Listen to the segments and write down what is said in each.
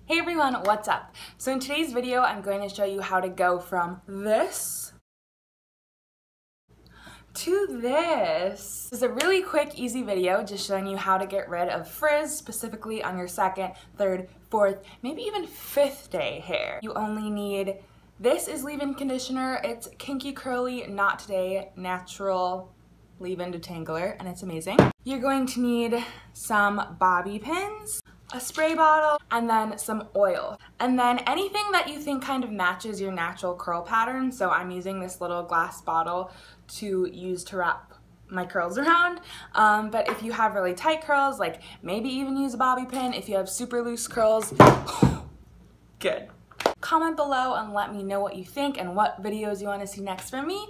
Hey everyone, what's up? So in today's video, I'm going to show you how to go from this to this. This is a really quick, easy video just showing you how to get rid of frizz, specifically on your second, third, fourth, maybe even fifth day hair. You only need, this is leave-in conditioner. It's Kinky Curly Not Today Natural Leave-In Detangler, and it's amazing. You're going to need some bobby pins, a spray bottle, and then some oil. And then anything that you think kind of matches your natural curl pattern. So I'm using this little glass bottle to use to wrap my curls around. But if you have really tight curls, like maybe even use a bobby pin. If you have super loose curls, good. Comment below and let me know what you think and what videos you want to see next from me.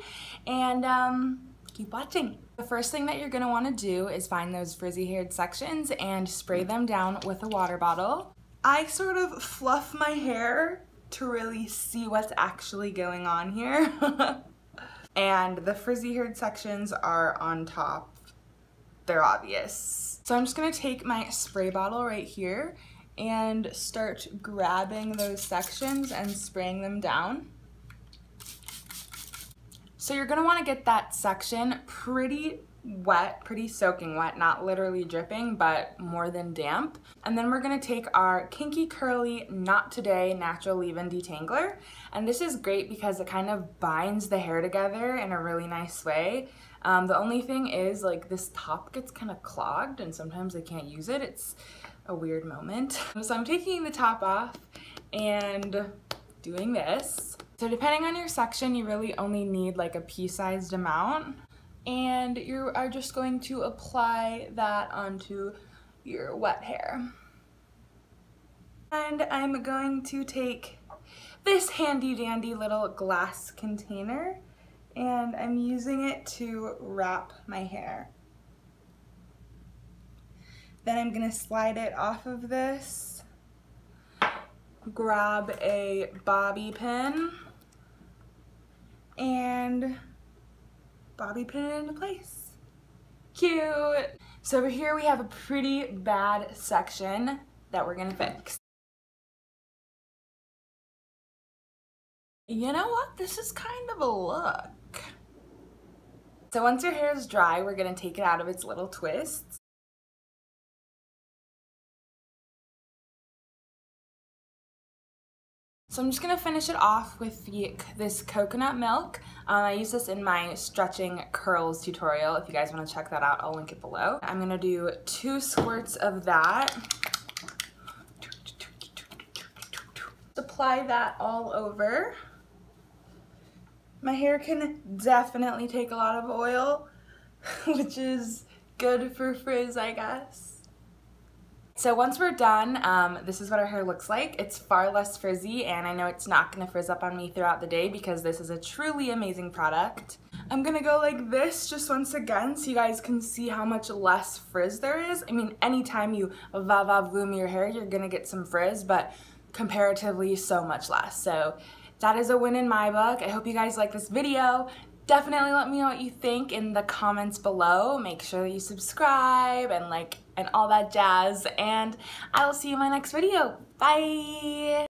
And keep watching. The first thing that you're going to want to do is find those frizzy haired sections and spray them down with a water bottle. I sort of fluff my hair to really see what's actually going on here. And the frizzy haired sections are on top. They're obvious. So I'm just going to take my spray bottle right here and start grabbing those sections and spraying them down. So you're gonna wanna get that section pretty wet, pretty soaking wet, not literally dripping, but more than damp. And then we're gonna take our Kinky Curly Not Today Natural Leave-In Detangler. And this is great because it kind of binds the hair together in a really nice way. The only thing is, like, this top gets kind of clogged and sometimes I can't use it. It's a weird moment. So I'm taking the top off and doing this. So depending on your section, you really only need like a pea-sized amount, and you are just going to apply that onto your wet hair. And I'm going to take this handy dandy little glass container and I'm using it to wrap my hair. Then I'm gonna slide it off of this, grab a bobby pin, and bobby pin it into place. Cute! So over here we have a pretty bad section that we're gonna fix. You know what? This is kind of a look. So once your hair is dry, we're gonna take it out of its little twists. So I'm just going to finish it off with this coconut milk. I use this in my stretching curls tutorial. If you guys want to check that out, I'll link it below. I'm going to do 2 squirts of that. Apply that all over. My hair can definitely take a lot of oil, which is good for frizz, I guess. So once we're done, this is what our hair looks like. It's far less frizzy, and I know it's not gonna frizz up on me throughout the day because this is a truly amazing product. I'm gonna go like this just once again so you guys can see how much less frizz there is. I mean, anytime you va-va-voom your hair, you're gonna get some frizz, but comparatively so much less. So that is a win in my book. I hope you guys like this video. Definitely let me know what you think in the comments below. Make sure that you subscribe and like and all that jazz, and I will see you in my next video. Bye!